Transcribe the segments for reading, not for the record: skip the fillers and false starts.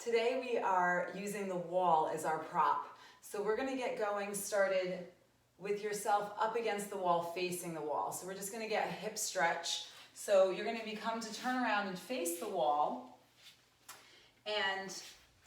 Today we are using the wall as our prop. So we're gonna get going started with yourself up against the wall, facing the wall. So we're just gonna get a hip stretch. So you're gonna become to turn around and face the wall. And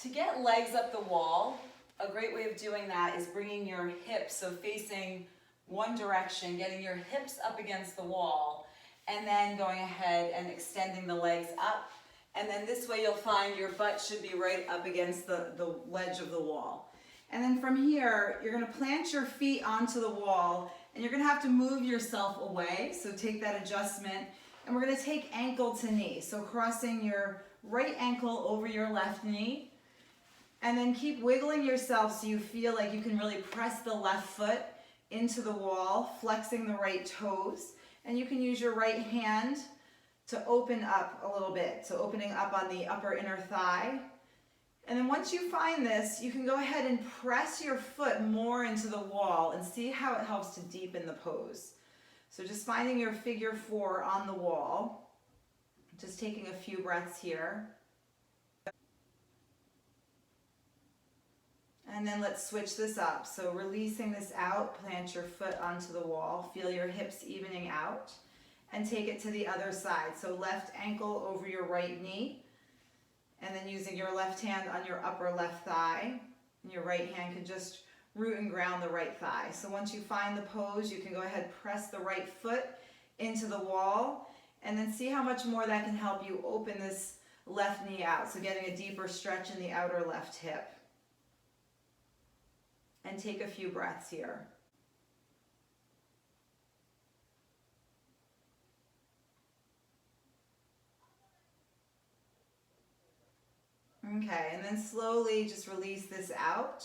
to get legs up the wall, a great way of doing that is bringing your hips, so facing one direction, getting your hips up against the wall, and then going ahead and extending the legs up. And then this way you'll find your butt should be right up against the ledge of the wall. And then from here, you're gonna plant your feet onto the wall, and you're gonna have to move yourself away, so take that adjustment. And we're gonna take ankle to knee, so crossing your right ankle over your left knee, and then keep wiggling yourself so you feel like you can really press the left foot into the wall, flexing the right toes. And you can use your right hand to open up a little bit, so opening up on the upper inner thigh. And then once you find this, you can go ahead and press your foot more into the wall and see how it helps to deepen the pose. So just finding your figure 4 on the wall, just taking a few breaths here. And then let's switch this up. So releasing this out, plant your foot onto the wall, feel your hips evening out, and take it to the other side. So left ankle over your right knee, and then using your left hand on your upper left thigh, and your right hand can just root and ground the right thigh. So once you find the pose, you can go ahead and press the right foot into the wall, and then see how much more that can help you open this left knee out. So getting a deeper stretch in the outer left hip. And take a few breaths here. Okay, and then slowly just release this out.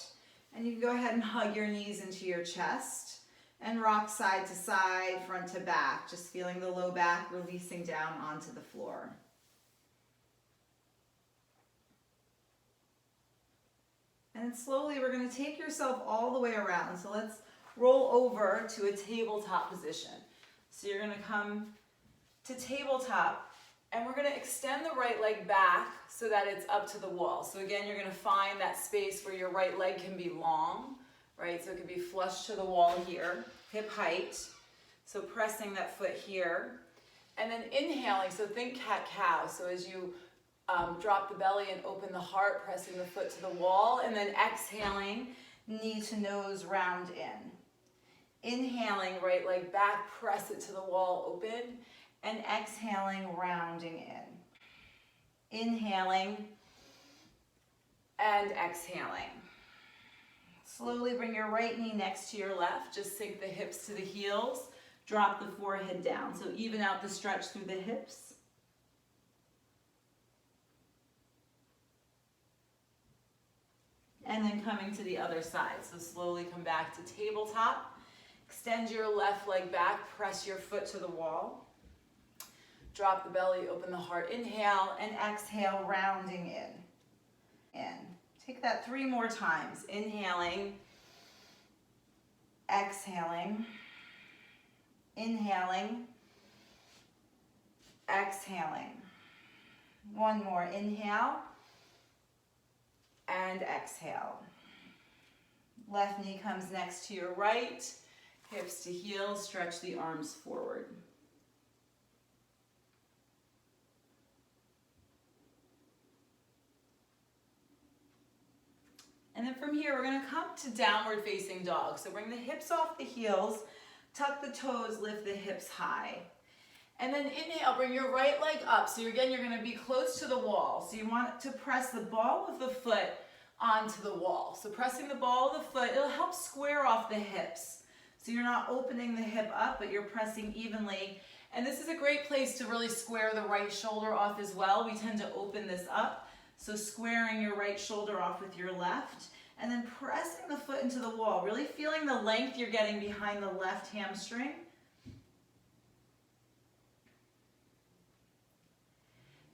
And you can go ahead and hug your knees into your chest and rock side to side, front to back, just feeling the low back releasing down onto the floor. And then slowly we're going to take yourself all the way around. So let's roll over to a tabletop position. So you're going to come to tabletop, and we're going to extend the right leg back so that it's up to the wall. So again, you're going to find that space where your right leg can be long, right? So it can be flush to the wall here, hip height. So pressing that foot here. And then inhaling, so think cat-cow. So as you drop the belly and open the heart, pressing the foot to the wall, and then exhaling, knee to nose, round in. Inhaling, right leg back, press it to the wall, open, and exhaling, rounding in. Inhaling and exhaling. Slowly bring your right knee next to your left, just sink the hips to the heels, drop the forehead down, so even out the stretch through the hips. And then coming to the other side. So slowly come back to tabletop. Extend your left leg back, press your foot to the wall. Drop the belly, open the heart, inhale, and exhale, rounding in. Take that 3 more times. Inhaling, exhaling, inhaling, exhaling. One more, inhale, and exhale. Left knee comes next to your right, hips to heels, stretch the arms forward. And then from here, we're gonna come to downward facing dog. So bring the hips off the heels, tuck the toes, lift the hips high. And then inhale, bring your right leg up. So again, you're gonna be close to the wall. So you want to press the ball of the foot onto the wall. So pressing the ball of the foot, it'll help square off the hips. So you're not opening the hip up, but you're pressing evenly. And this is a great place to really square the right shoulder off as well. We tend to open this up. So squaring your right shoulder off with your left, and then pressing the foot into the wall, really feeling the length you're getting behind the left hamstring.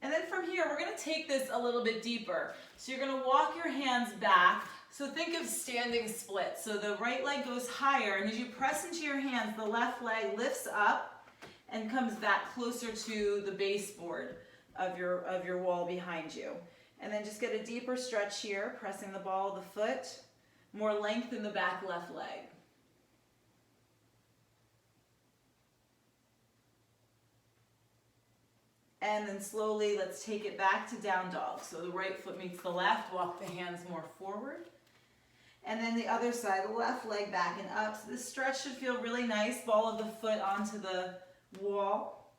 And then from here, we're gonna take this a little bit deeper. So you're gonna walk your hands back. So think of standing split. So the right leg goes higher, and as you press into your hands, the left leg lifts up and comes back closer to the baseboard of your wall behind you. And then just get a deeper stretch here, pressing the ball of the foot, more length in the back left leg. And then slowly, let's take it back to down dog. So the right foot meets the left, walk the hands more forward. And then the other side, the left leg back and up. So this stretch should feel really nice, ball of the foot onto the wall.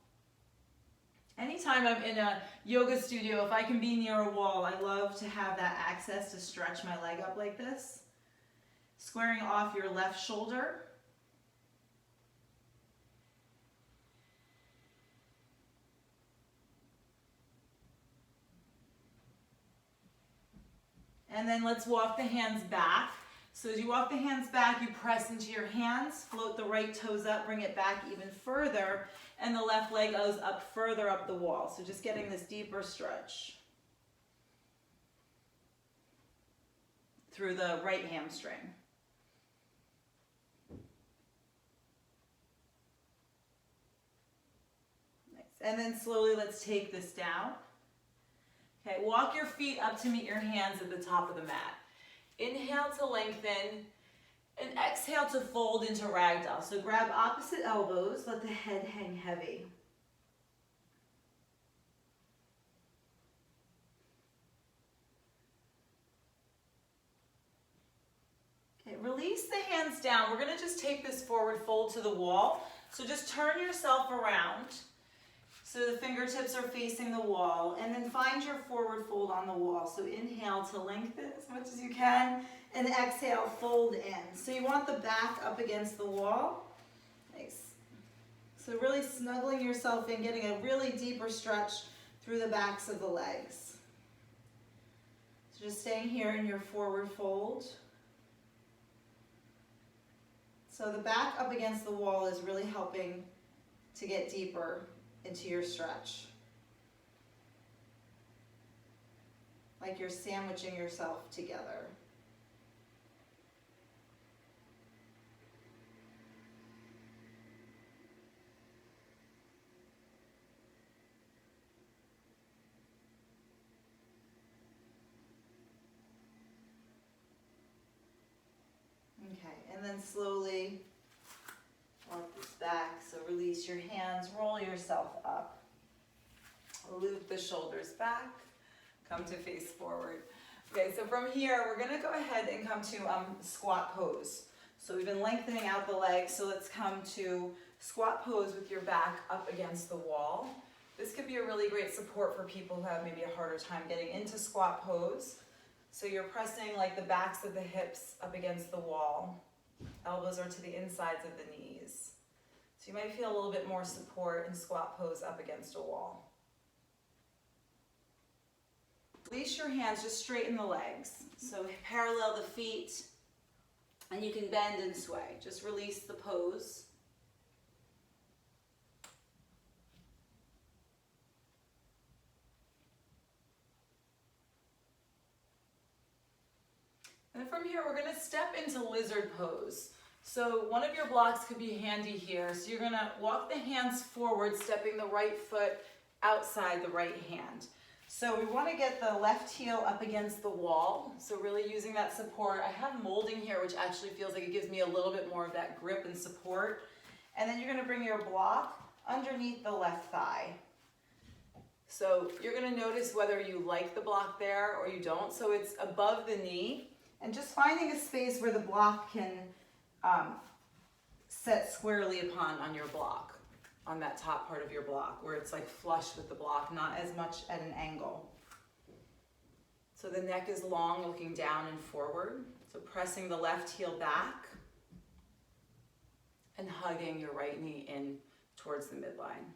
Anytime I'm in a yoga studio, if I can be near a wall, I love to have that access to stretch my leg up like this. Squaring off your left shoulder. And then let's walk the hands back. So as you walk the hands back, you press into your hands, float the right toes up, bring it back even further, and the left leg goes up further up the wall. So just getting this deeper stretch through the right hamstring. Nice. And then slowly let's take this down. Okay, walk your feet up to meet your hands at the top of the mat. Inhale to lengthen, and exhale to fold into ragdoll. So grab opposite elbows, let the head hang heavy. Okay, release the hands down. We're gonna just take this forward fold to the wall. So just turn yourself around. So the fingertips are facing the wall, and then find your forward fold on the wall. So inhale to lengthen as much as you can, and exhale, fold in. So you want the back up against the wall. Nice. So really snuggling yourself in, getting a really deeper stretch through the backs of the legs. So just staying here in your forward fold. So the back up against the wall is really helping to get deeper into your stretch. Like you're sandwiching yourself together. Okay, and then slowly walk this back, so release your hands, roll yourself up. Loop the shoulders back, come to face forward. Okay, so from here, we're gonna go ahead and come to squat pose. So we've been lengthening out the legs, so let's come to squat pose with your back up against the wall. This could be a really great support for people who have maybe a harder time getting into squat pose. So you're pressing like the backs of the hips up against the wall. Elbows are to the insides of the knees. So you might feel a little bit more support in squat pose up against a wall. Release your hands, just straighten the legs. So parallel the feet, and you can bend and sway. Just release the pose. And from here, we're gonna step into lizard pose. So one of your blocks could be handy here. So you're gonna walk the hands forward, stepping the right foot outside the right hand. So we wanna get the left heel up against the wall. So really using that support. I have molding here, which actually feels like it gives me a little bit more of that grip and support. And then you're gonna bring your block underneath the left thigh. So you're gonna notice whether you like the block there or you don't. So it's above the knee. And just finding a space where the block can set squarely on your block, on that top part of your block, where it's like flush with the block, not as much at an angle. So the neck is long, looking down and forward. So pressing the left heel back and hugging your right knee in towards the midline.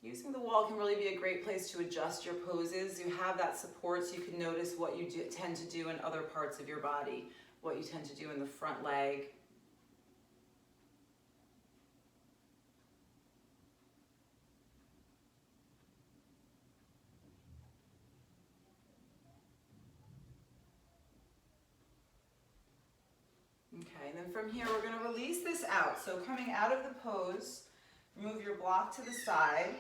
Using the wall can really be a great place to adjust your poses. You have that support so you can notice what you tend to do in other parts of your body, what you tend to do in the front leg. Okay, and then from here we're going to release this out. So coming out of the pose, Move your block to the side.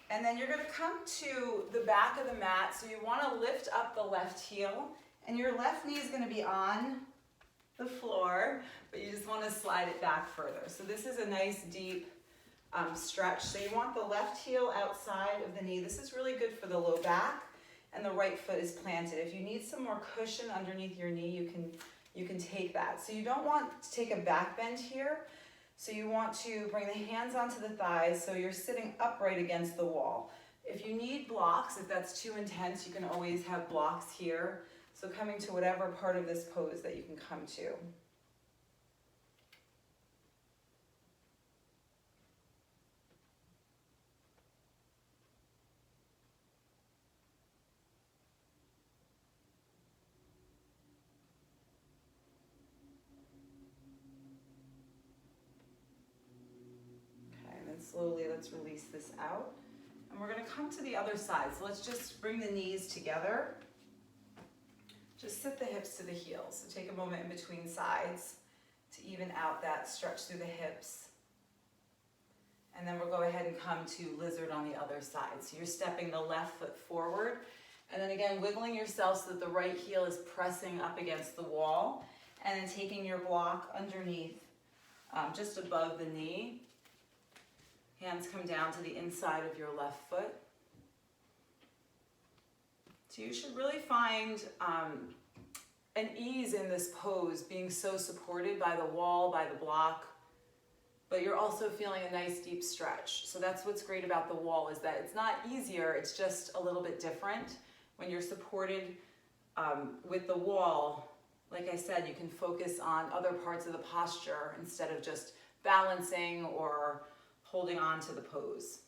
And then you're gonna come to the back of the mat. So you wanna lift up the left heel, and your left knee is gonna be on the floor, but you just wanna slide it back further. So this is a nice deep stretch. So you want the left heel outside of the knee. This is really good for the low back, and the right foot is planted. If you need some more cushion underneath your knee, you can take that. So you don't want to take a back bend here. So you want to bring the hands onto the thighs so you're sitting upright against the wall. If you need blocks, if that's too intense, you can always have blocks here. So coming to whatever part of this pose that you can come to. Slowly, let's release this out. And we're gonna come to the other side. So let's just bring the knees together. Just sit the hips to the heels. So take a moment in between sides to even out that stretch through the hips. And then we'll go ahead and come to lizard on the other side. So you're stepping the left foot forward. And then again, wiggling yourself so that the right heel is pressing up against the wall. And then taking your block underneath, just above the knee. Hands come down to the inside of your left foot. So you should really find an ease in this pose, being so supported by the wall, by the block, but you're also feeling a nice deep stretch. So that's what's great about the wall, is that it's not easier, it's just a little bit different. When you're supported with the wall, like I said, you can focus on other parts of the posture instead of just balancing or holding on to the pose.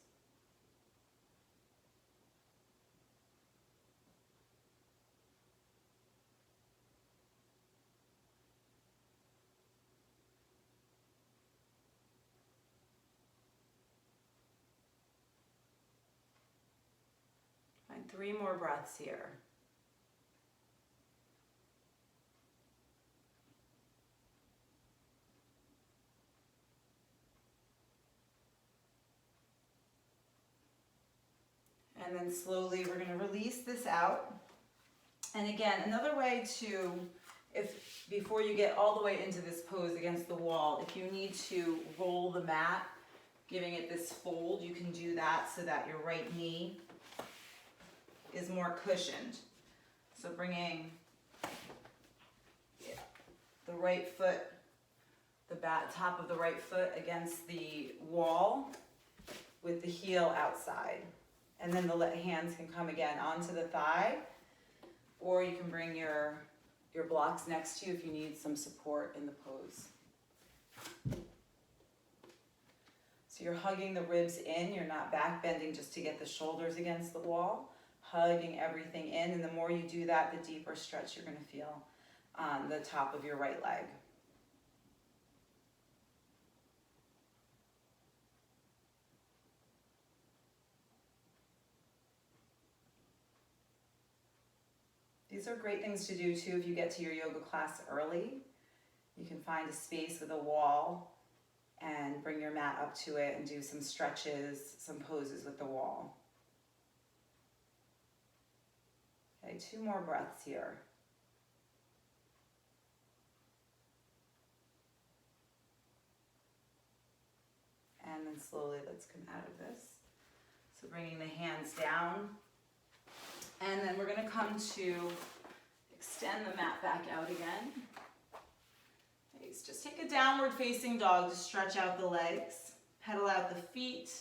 Find 3 more breaths here. And then slowly we're going to release this out. And again, another way to, before you get all the way into this pose against the wall, if you need to roll the mat, giving it this fold, you can do that so that your right knee is more cushioned. So bringing the right foot, the top of the right foot against the wall with the heel outside. And then the hands can come again onto the thigh, or you can bring your blocks next to you if you need some support in the pose. So you're hugging the ribs in, you're not back bending just to get the shoulders against the wall, hugging everything in, and the more you do that, the deeper stretch you're gonna feel on the top of your right leg. These are great things to do too if you get to your yoga class early. You can find a space with a wall and bring your mat up to it and do some stretches, some poses with the wall. Okay, 2 more breaths here. And then slowly let's come out of this. So bringing the hands down. And then we're going to come to extend the mat back out again. Nice. Just take a downward facing dog to stretch out the legs, pedal out the feet,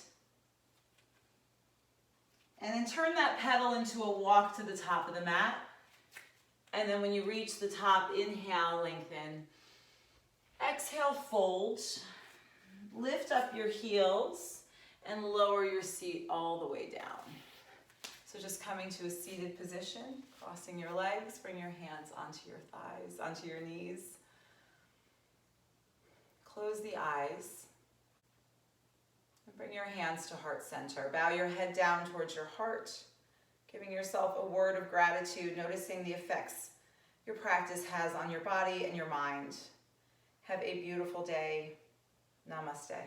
and then turn that pedal into a walk to the top of the mat. And then when you reach the top, inhale, lengthen. Exhale, fold. Lift up your heels and lower your seat all the way down. So just coming to a seated position, crossing your legs, bring your hands onto your thighs, onto your knees. Close the eyes. And bring your hands to heart center. Bow your head down towards your heart, giving yourself a word of gratitude, noticing the effects your practice has on your body and your mind. Have a beautiful day. Namaste.